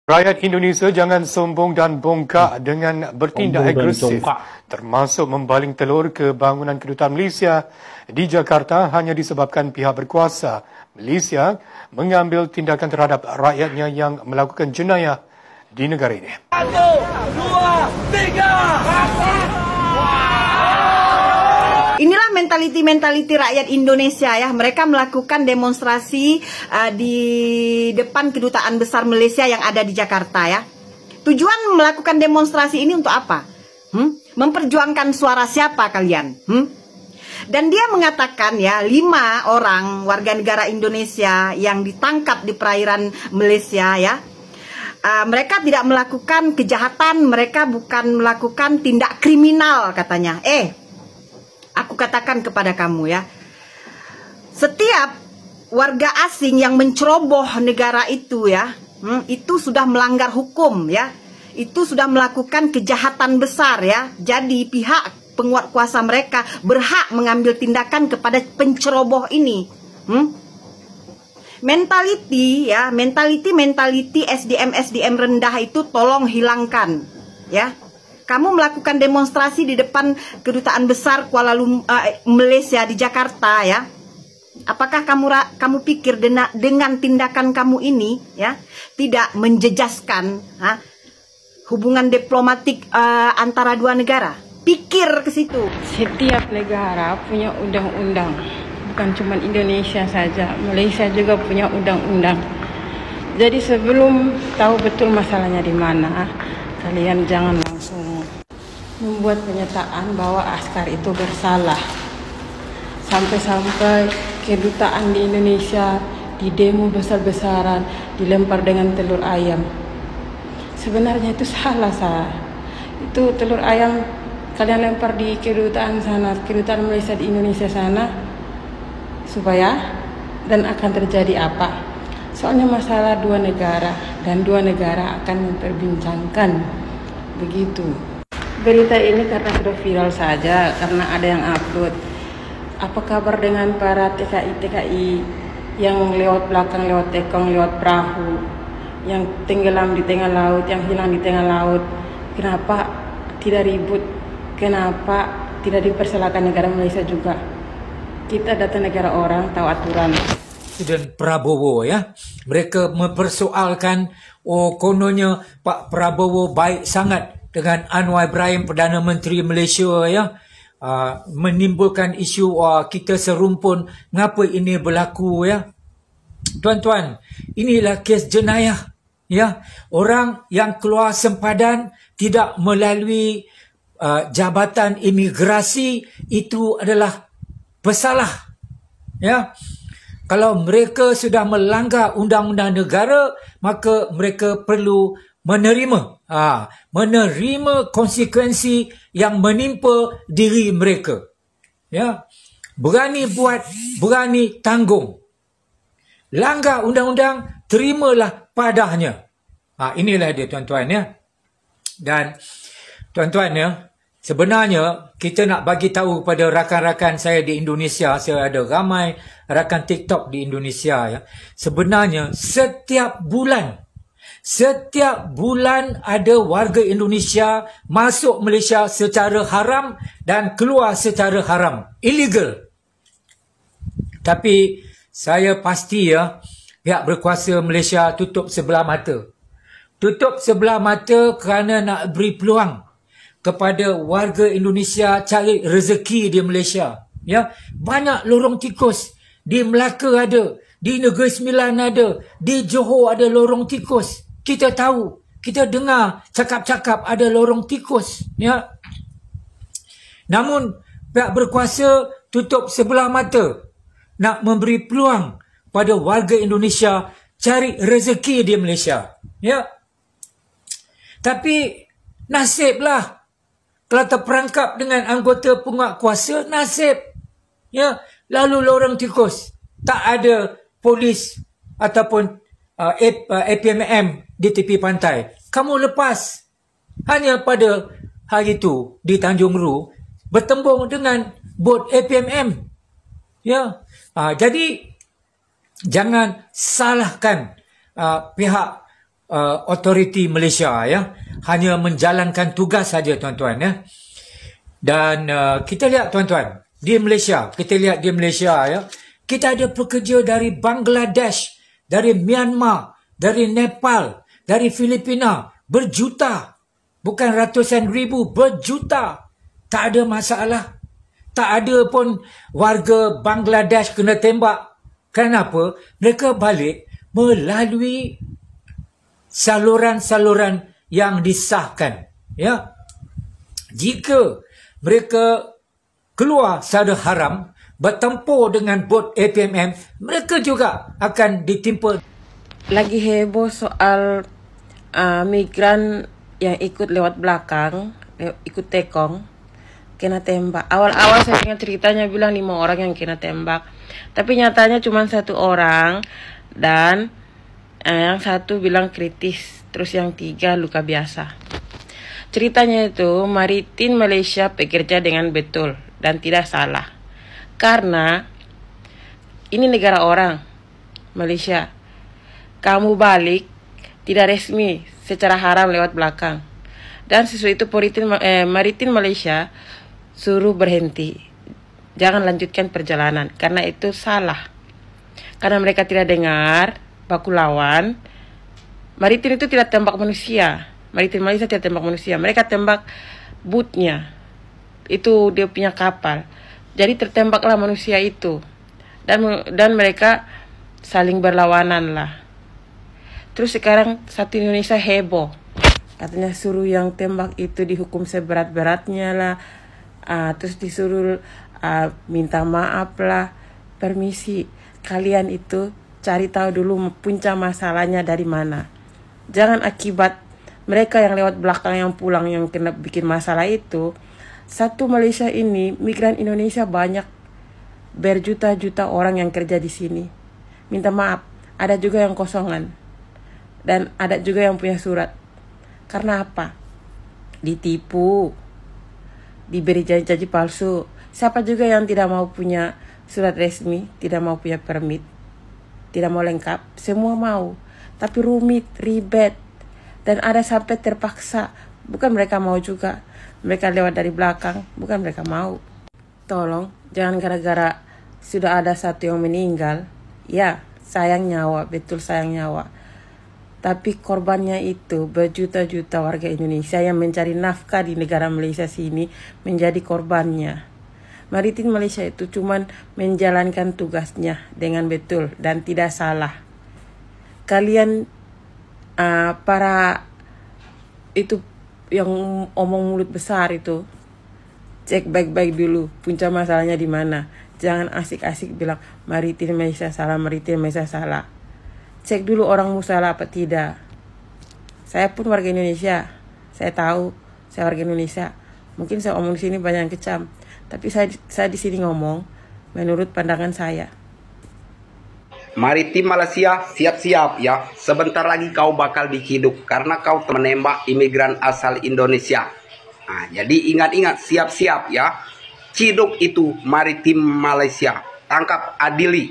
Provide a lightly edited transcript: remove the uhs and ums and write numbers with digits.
Rakyat Indonesia jangan sombong dan bongkak dengan bertindak agresif, termasuk membaling telur ke bangunan kedutaan Malaysia di Jakarta hanya disebabkan pihak berkuasa Malaysia mengambil tindakan terhadap rakyatnya yang melakukan jenayah di negara ini. 1, 2, 3. Inilah mentaliti rakyat Indonesia ya. Mereka melakukan demonstrasi di depan kedutaan besar Malaysia yang ada di Jakarta ya. Tujuan melakukan demonstrasi ini untuk apa? Memperjuangkan suara siapa kalian? Dan dia mengatakan ya, 5 orang warga negara Indonesia yang ditangkap di perairan Malaysia ya. Mereka tidak melakukan kejahatan, mereka bukan melakukan tindak kriminal katanya. Aku katakan kepada kamu ya, setiap warga asing yang menceroboh negara itu ya, itu sudah melanggar hukum ya, itu sudah melakukan kejahatan besar ya. Jadi pihak penguat kuasa mereka berhak mengambil tindakan kepada penceroboh ini. Mentality ya, mentality SDM rendah itu tolong hilangkan ya. Kamu melakukan demonstrasi di depan kedutaan besar Malaysia di Jakarta ya. Apakah kamu pikir dengan tindakan kamu ini ya tidak menjejaskan hubungan diplomatik antara dua negara? Pikir ke situ. Setiap negara punya undang-undang, bukan cuma Indonesia saja, Malaysia juga punya undang-undang. Jadi sebelum tahu betul masalahnya di mana, kalian jangan langsung membuat pernyataan bahwa askar itu bersalah. Sampai-sampai kedutaan di Indonesia di demo besar-besaran dilempar dengan telur ayam. Sebenarnya itu salah sah. Itu telur ayam kalian lempar di kedutaan sana, kedutaan Malaysia di Indonesia sana, supaya dan akan terjadi apa? Soalnya masalah dua negara dan dua negara akan memperbincangkan begitu. Berita ini karena sudah viral saja, karena ada yang upload. Apa kabar dengan para TKI yang lewat belakang, lewat tekong, lewat perahu, yang tenggelam di tengah laut, yang hilang di tengah laut? Kenapa tidak ribut? Kenapa tidak dipersalahkan negara Malaysia juga? Kita datang negara orang, tahu aturan. Presiden Prabowo ya, mereka mempersoalkan kononnya Pak Prabowo baik sangat dengan Anwar Ibrahim, Perdana Menteri Malaysia ya, menimbulkan isu kita serumpun, ngapa ini berlaku ya. Tuan-tuan, inilah kes jenayah ya. Orang yang keluar sempadan tidak melalui jabatan imigrasi itu adalah bersalah ya. Kalau mereka sudah melanggar undang-undang negara, maka mereka perlu menerima konsekuensi yang menimpa diri mereka. Ya. Berani buat, berani tanggung. Langgar undang-undang, terimalah padanya. Inilah dia tuan-tuan ya. Dan tuan-tuan ya, sebenarnya kita nak bagi tahu kepada rakan-rakan saya di Indonesia, saya ada ramai rakan TikTok di Indonesia ya. Sebenarnya setiap bulan ada warga Indonesia masuk Malaysia secara haram dan keluar secara haram, illegal. Tapi saya pasti ya, pihak berkuasa Malaysia tutup sebelah mata. Tutup sebelah mata kerana nak beri peluang kepada warga Indonesia cari rezeki di Malaysia. Ya, banyak lorong tikus. Di Melaka ada, di Negeri Sembilan ada, di Johor ada lorong tikus. Kita tahu, kita dengar cakap-cakap ada lorong tikus. Ya. Namun pihak berkuasa tutup sebelah mata nak memberi peluang pada warga Indonesia cari rezeki di Malaysia. Ya. Tapi nasiblah kalau terperangkap dengan anggota penguat kuasa, nasib. Ya, lalu lorong tikus. Tak ada polis ataupun APMM di tepi pantai. Kamu lepas. Hanya pada hari itu di Tanjung Ru bertembung dengan bot APMM. Ya. Jadi jangan salahkan pihak otoriti Malaysia ya, hanya menjalankan tugas saja tuan-tuan ya. Dan kita lihat tuan-tuan, di Malaysia, ya, kita ada pekerja dari Bangladesh, dari Myanmar, dari Nepal, dari Filipina, berjuta, bukan ratusan ribu, berjuta. Tak ada masalah. Tak ada pun warga Bangladesh kena tembak. Kenapa? Mereka balik melalui saluran-saluran yang disahkan. Ya, jika mereka keluar secara haram, bertempur dengan bot APMM, mereka juga akan ditimpa. Lagi heboh soal migran yang ikut lewat belakang, ikut tekong, kena tembak. Awal-awal saya dengar ceritanya bilang 5 orang yang kena tembak, tapi nyatanya cuma 1 orang, dan yang 1 bilang kritis, terus yang 3 luka biasa. Ceritanya itu Maritim Malaysia bekerja dengan betul dan tidak salah, karena ini negara orang, Malaysia. Kamu balik tidak resmi, secara haram lewat belakang, dan sesuai itu Maritim Malaysia suruh berhenti, jangan lanjutkan perjalanan, karena itu salah. Karena mereka tidak dengar, baku lawan. Maritim itu tidak tembak manusia, Maritim Malaysia tidak tembak manusia, mereka tembak bootnya, itu dia punya kapal. Jadi tertembaklah manusia itu, dan mereka saling berlawanan lah. Terus sekarang satu Indonesia heboh, katanya suruh yang tembak itu dihukum seberat-beratnya lah. Terus disuruh minta maaf lah. Permisi, kalian itu cari tahu dulu punca masalahnya dari mana. Jangan akibat mereka yang lewat belakang yang pulang yang kena bikin masalah itu. Satu Malaysia ini, migran Indonesia banyak, berjuta-juta orang yang kerja di sini. Minta maaf, ada juga yang kosongan, dan ada juga yang punya surat. Karena apa? Ditipu, diberi janji-janji palsu. Siapa juga yang tidak mau punya surat resmi, tidak mau punya permit, tidak mau lengkap, semua mau. Tapi rumit, ribet, dan ada sampai terpaksa. Bukan mereka mau juga, mereka lewat dari belakang, bukan mereka mau. Tolong, jangan gara-gara sudah ada 1 yang meninggal. Ya, sayang nyawa, betul sayang nyawa. Tapi korbannya itu berjuta-juta warga Indonesia yang mencari nafkah di negara Malaysia sini menjadi korbannya. Maritim Malaysia itu cuman menjalankan tugasnya dengan betul dan tidak salah. Kalian para itu yang omong mulut besar itu, cek baik-baik dulu punca masalahnya di mana. Jangan asik-asik bilang Maritim Malaysia salah, Maritim Malaysia salah. Cek dulu orangmu salah apa tidak. Saya pun warga Indonesia, saya tahu saya warga Indonesia. Mungkin saya omong di sini banyak yang kecam, tapi saya di sini ngomong menurut pandangan saya. Maritim Malaysia, siap-siap ya. Sebentar lagi kau bakal diciduk karena kau menembak imigran asal Indonesia. Nah, jadi ingat-ingat, siap-siap ya. Ciduk itu Maritim Malaysia. Tangkap, adili.